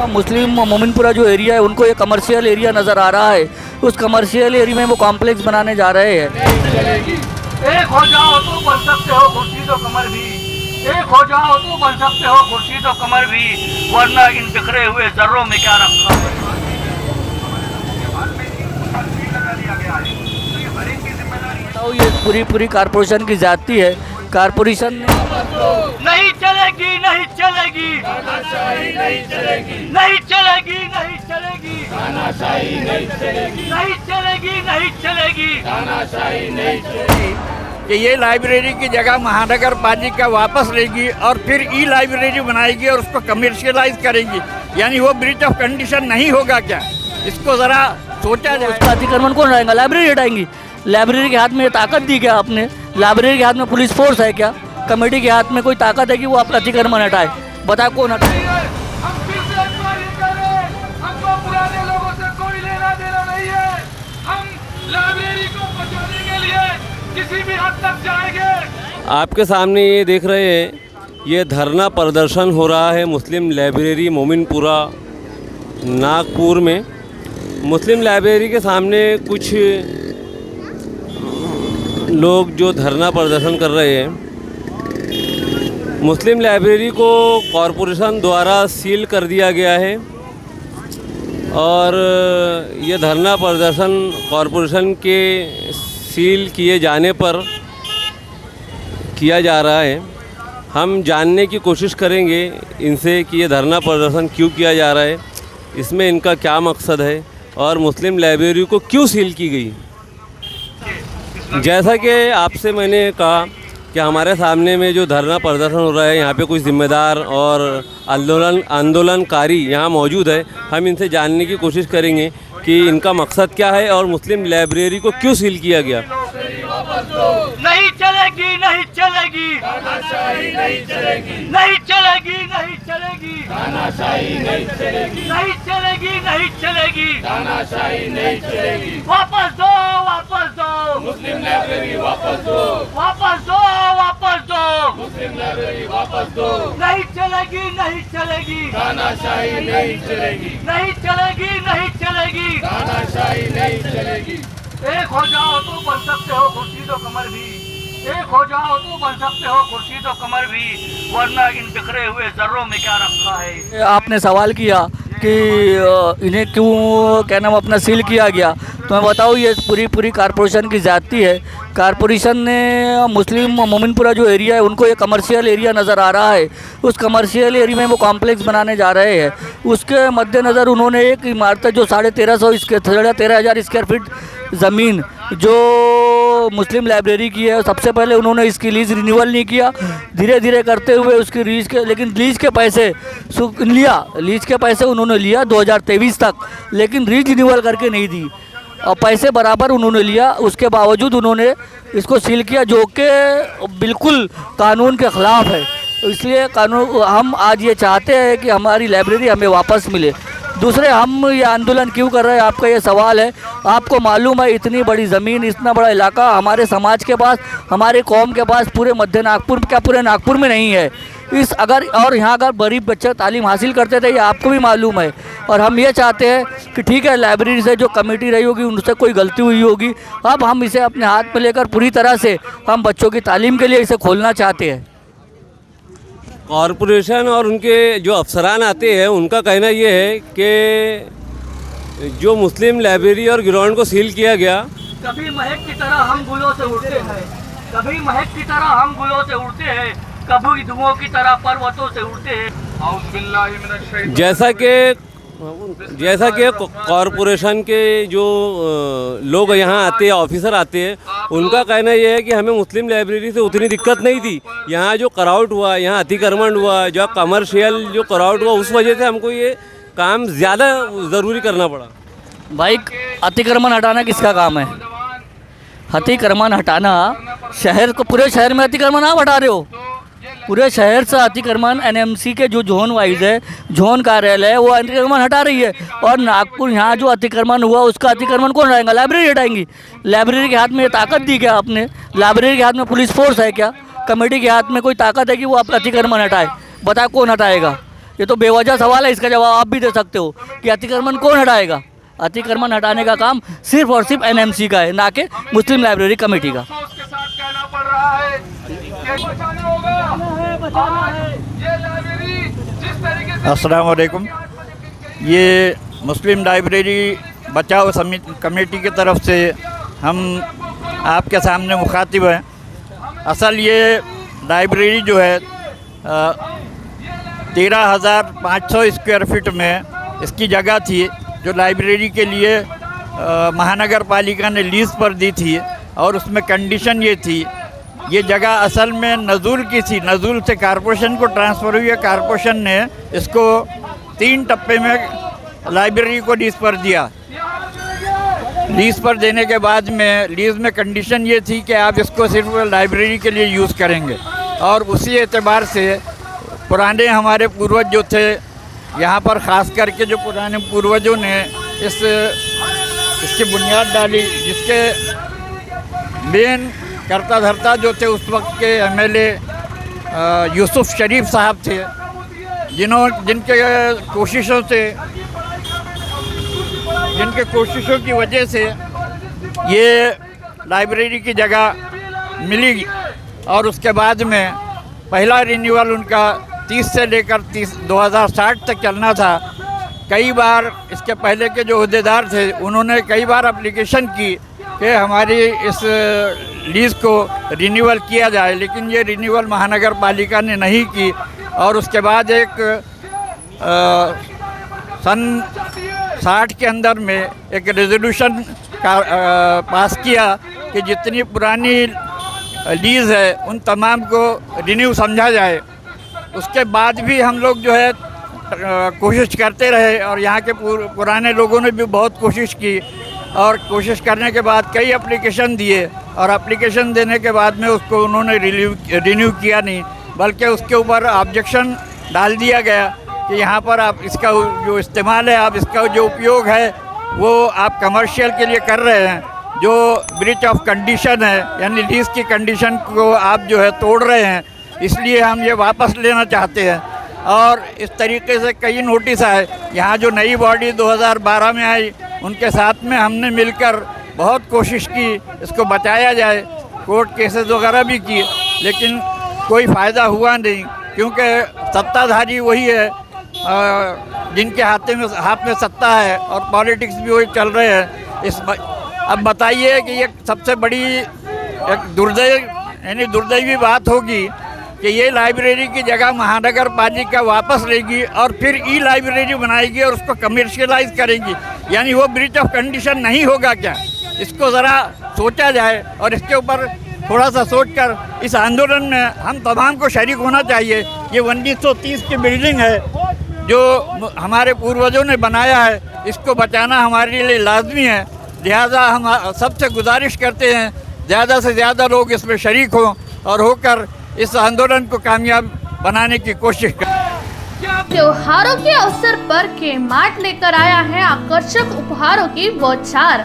मुस्लिम मोमिनपुरा जो एरिया है उनको ये कमर्शियल एरिया नज़र आ रहा है। उस कमर्शियल एरिया में वो कॉम्प्लेक्स बनाने जा रहे हैं। एक हो जाओ तो बन सकते हो खुर्शीद और कमर भी, एक हो जाओ तो बन सकते हो खुर्शीद और कमर भी, वरना इन बिखरे हुए जर्रों में क्या रखा है। तो ये पूरी कारपोरेशन की जाती है। कारपोरेशन नहीं चलेगी, नहीं चलेगी, नहीं चलेगी, नहीं चलेगी, नहीं चलेगी, नहीं चलेगी, नहीं चलेगी, नहीं चलेगी। कि ये लाइब्रेरी की जगह महानगर पालिका वापस लेगी और फिर ई लाइब्रेरी बनाएगी और उसको कमर्शियलाइज करेगी, यानी वो ब्रीच ऑफ कंडीशन नहीं होगा क्या? इसको ज़रा सोचा जाए। उसका अतिक्रमण कौन हटाएगा? लाइब्रेरी हटाएंगी। लाइब्रेरी के हाथ में ताकत दी क्या आपने? लाइब्रेरी के हाथ में पुलिस फोर्स है क्या? कमेटी के हाथ में कोई ताकत है कि वो आपका अतिक्रमण हटाए? बताए कौन हटाए? हम फिर से एक बार ये कह रहे हैं, हमको पुराने लोगों से कोई लेना देना नहीं है। हम लाइब्रेरी को बचाने के लिए किसी भी हद तक जाएंगे। आपके सामने ये देख रहे हैं, ये धरना प्रदर्शन हो रहा है मुस्लिम लाइब्रेरी मोमिनपुरा नागपुर में। मुस्लिम लाइब्रेरी के सामने कुछ लोग जो धरना प्रदर्शन कर रहे हैं, मुस्लिम लाइब्रेरी को कॉरपोरेशन द्वारा सील कर दिया गया है और ये धरना प्रदर्शन कॉरपोरेशन के सील किए जाने पर किया जा रहा है। हम जानने की कोशिश करेंगे इनसे कि ये धरना प्रदर्शन क्यों किया जा रहा है, इसमें इनका क्या मकसद है और मुस्लिम लाइब्रेरी को क्यों सील की गई। जैसा कि आपसे मैंने कहा कि हमारे सामने में जो धरना प्रदर्शन हो रहा है, यहाँ पे कुछ जिम्मेदार और आंदोलनकारी यहाँ मौजूद है। हम इनसे जानने की कोशिश करेंगे कि इनका मकसद क्या है और मुस्लिम लाइब्रेरी को क्यों सील किया गया। नहीं चलेगी, नहीं चलेगी, नहीं चलेगी, नहीं चलेगी, नहीं चलेगी, नहीं चलेगी, नहीं चलेगी, नहीं चलेगी, नहीं चलेगी। वापस दो, वापस दो मुस्लिम लाइब्रेरी, वापस दो, वापस दो, वापस दो मुस्लिम लाइब्रेरी, वापस दो। नहीं चलेगी, नहीं चलेगी, तानाशाही नहीं चलेगी, नहीं चलेगी, नहीं चलेगी, तानाशाही नहीं चलेगी। एक हो जाओ तो बन सकते हो खुर्शीद और कमर भी, एक हो जाओ तो बन सकते हो खुर्शीद और कमर भी, वरना इन बिखरे हुए जर्रों में क्या रखा है। आपने सवाल किया कि इन्हें क्यों क्या नाम अपना सील किया गया, तो मैं बताऊँ ये पूरी कारपोरेशन की जाती है। कारपोरेशन ने मुस्लिम मोमिनपुरा जो एरिया है उनको ये कमर्शियल एरिया नज़र आ रहा है। उस कमर्शियल एरिया में वो कॉम्प्लेक्स बनाने जा रहे हैं। उसके मद्देनज़र उन्होंने एक इमारत जो 13,500 स्क्वायर फीट ज़मीन जो मुस्लिम लाइब्रेरी की है, सबसे पहले उन्होंने इसकी लीज़ रिन्यूअल नहीं किया। धीरे धीरे करते हुए उसकी लेकिन लीज़ के पैसे लीज़ के पैसे उन्होंने लिया 2023 तक, लेकिन लीज़ रिन्यूअल करके नहीं दी और पैसे बराबर उन्होंने लिया। उसके बावजूद उन्होंने इसको सील किया, जो कि बिल्कुल कानून के ख़िलाफ़ है। इसलिए हम आज ये चाहते हैं कि हमारी लाइब्रेरी हमें वापस मिले। दूसरे, हम ये आंदोलन क्यों कर रहे हैं, आपका ये सवाल है। आपको मालूम है इतनी बड़ी ज़मीन, इतना बड़ा इलाका हमारे समाज के पास, हमारे कौम के पास पूरे मध्य नागपुर, क्या पूरे नागपुर में नहीं है। यहाँ अगर गरीब बच्चे तालीम हासिल करते थे, ये आपको भी मालूम है। और हम ये चाहते हैं कि ठीक है, लाइब्रेरी से जो कमेटी रही होगी उनसे कोई गलती हुई होगी, अब हम इसे अपने हाथ में लेकर पूरी तरह से हम बच्चों की तालीम के लिए इसे खोलना चाहते हैं। कॉरपोरेशन और उनके जो अफसरान आते हैं उनका कहना ये है कि जो मुस्लिम लाइब्रेरी और ग्राउंड को सील किया गया, कभी महक की तरह हम गुलों से उड़ते हैं, कभी महक की तरह हम गुलों से उड़ते हैं, कभी धुओं की तरह पर्वतों से उड़ते हैं। जैसा कि कॉरपोरेशन के जो लोग यहाँ आते हैं, ऑफिसर आते हैं, उनका कहना यह है कि हमें मुस्लिम लाइब्रेरी से उतनी दिक्कत नहीं थी। यहाँ जो क्राउड हुआ, यहाँ अतिक्रमण हुआ, जो कमर्शियल जो क्राउड हुआ, उस वजह से हमको ये काम ज़्यादा ज़रूरी करना पड़ा। भाई, अतिक्रमण हटाना किसका काम है? अतिक्रमण हटाना शहर को, पूरे शहर में अतिक्रमण आप हटा रहे हो। पूरे शहर से अतिक्रमण एनएमसी के जो जोन वाइज है, जोन कार्यालय है, वो अतिक्रमण हटा रही है। और नागपुर यहाँ जो अतिक्रमण हुआ उसका अतिक्रमण कौन हटाएगा? लाइब्रेरी हटाएंगी। लाइब्रेरी के हाथ में ताकत दी क्या आपने? लाइब्रेरी के हाथ में पुलिस फोर्स है क्या? कमेटी के हाथ में कोई ताकत है कि वो आप अतिक्रमण हटाए? बताए कौन हटाएगा? ये तो बेवजह सवाल है, इसका जवाब आप भी दे सकते हो कि अतिक्रमण कौन हटाएगा। अतिक्रमण हटाने का काम सिर्फ और सिर्फ एनएमसी का है, ना कि मुस्लिम लाइब्रेरी कमेटी का। उसके साथ कहना पड़ रहा है कि बचाना होगा, ये लाइब्रेरी जिस तरीके से अस्सलाम वालेकुम। ये मुस्लिम लाइब्रेरी बचाओ कमेटी की तरफ से हम आपके सामने मुखातिब हैं। असल ये लाइब्रेरी जो है 13,500 स्क्वायर फीट में इसकी जगह थी, जो लाइब्रेरी के लिए महानगर पालिका ने लीज़ पर दी थी। और उसमें कंडीशन ये थी, ये जगह असल में नज़ुल की थी, नज़ुल से कॉरपोरेशन को ट्रांसफ़र हुई है। कॉरपोरेशन ने इसको 3 टप्पे में लाइब्रेरी को लीज़ पर दिया। लीज़ पर देने के बाद में लीज़ में कंडीशन ये थी कि आप इसको सिर्फ लाइब्रेरी के लिए यूज़ करेंगे। और उसी एतबार से पुराने हमारे पूर्वज जो थे यहाँ पर, ख़ास करके जो पुराने पूर्वजों ने इसकी बुनियाद डाली, जिसके मेन करता धरता जो थे उस वक्त के एमएलए यूसुफ शरीफ साहब थे, जिनके कोशिशों की वजह से ये लाइब्रेरी की जगह मिली। और उसके बाद में पहला रिन्यूअल उनका 30 से लेकर 2060 तक चलना था। कई बार इसके पहले के जो अहदेदार थे उन्होंने कई बार एप्लीकेशन की कि हमारी इस लीज़ को रिन्यूअल किया जाए, लेकिन ये रिन्यूअल महानगर पालिका ने नहीं की। और उसके बाद एक सन 60 के अंदर में एक रेजोल्यूशन पास किया कि जितनी पुरानी लीज़ है उन तमाम को रिन्यू समझा जाए। उसके बाद भी हम लोग जो है कोशिश करते रहे, और यहाँ के पुराने लोगों ने भी बहुत कोशिश की। और कोशिश करने के बाद कई एप्लीकेशन दिए, और एप्लीकेशन देने के बाद में उसको उन्होंने रिन्यू किया नहीं, बल्कि उसके ऊपर ऑब्जेक्शन डाल दिया गया कि यहाँ पर आप इसका जो इस्तेमाल है, आप इसका जो उपयोग है वो आप कमर्शियल के लिए कर रहे हैं, जो ब्रीच ऑफ कंडीशन है, यानी लीज़ की कंडीशन को आप जो है तोड़ रहे हैं, इसलिए हम ये वापस लेना चाहते हैं। और इस तरीके से कई नोटिस आए। यहाँ जो नई बॉडी 2012 में आई, उनके साथ में हमने मिलकर बहुत कोशिश की इसको बचाया जाए, कोर्ट केसेस वगैरह भी किए, लेकिन कोई फ़ायदा हुआ नहीं, क्योंकि सत्ताधारी वही है जिनके हाथ में सत्ता है, और पॉलिटिक्स भी वही चल रहे हैं। अब बताइए कि ये सबसे बड़ी एक दुर्दैवी बात होगी कि ये लाइब्रेरी की जगह महानगर पालिका वापस लेगी और फिर ई लाइब्रेरी बनाएगी और उसको कमर्शियलाइज करेगी। यानी वो ब्रीच ऑफ कंडीशन नहीं होगा क्या? इसको ज़रा सोचा जाए, और इसके ऊपर थोड़ा सा सोचकर इस आंदोलन में हम तमाम को शरीक होना चाहिए। ये 1930 की बिल्डिंग है जो हमारे पूर्वजों ने बनाया है, इसको बचाना हमारे लिए लाजमी है। लिहाजा हम सबसे गुजारिश करते हैं ज़्यादा से ज़्यादा लोग इसमें शरीक हों और होकर इस आंदोलन को कामयाब बनाने की कोशिश करें। त्योहारों के अवसर पर के मार्ट लेकर आया है आकर्षक उपहारों की बौछार।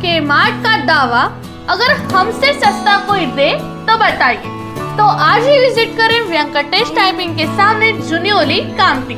के मार्ट का दावा, अगर हमसे सस्ता कोई दे तो बताइए। तो आज ही विजिट करें वेंकटेश टाइपिंग के सामने, जुनियोली, कांति।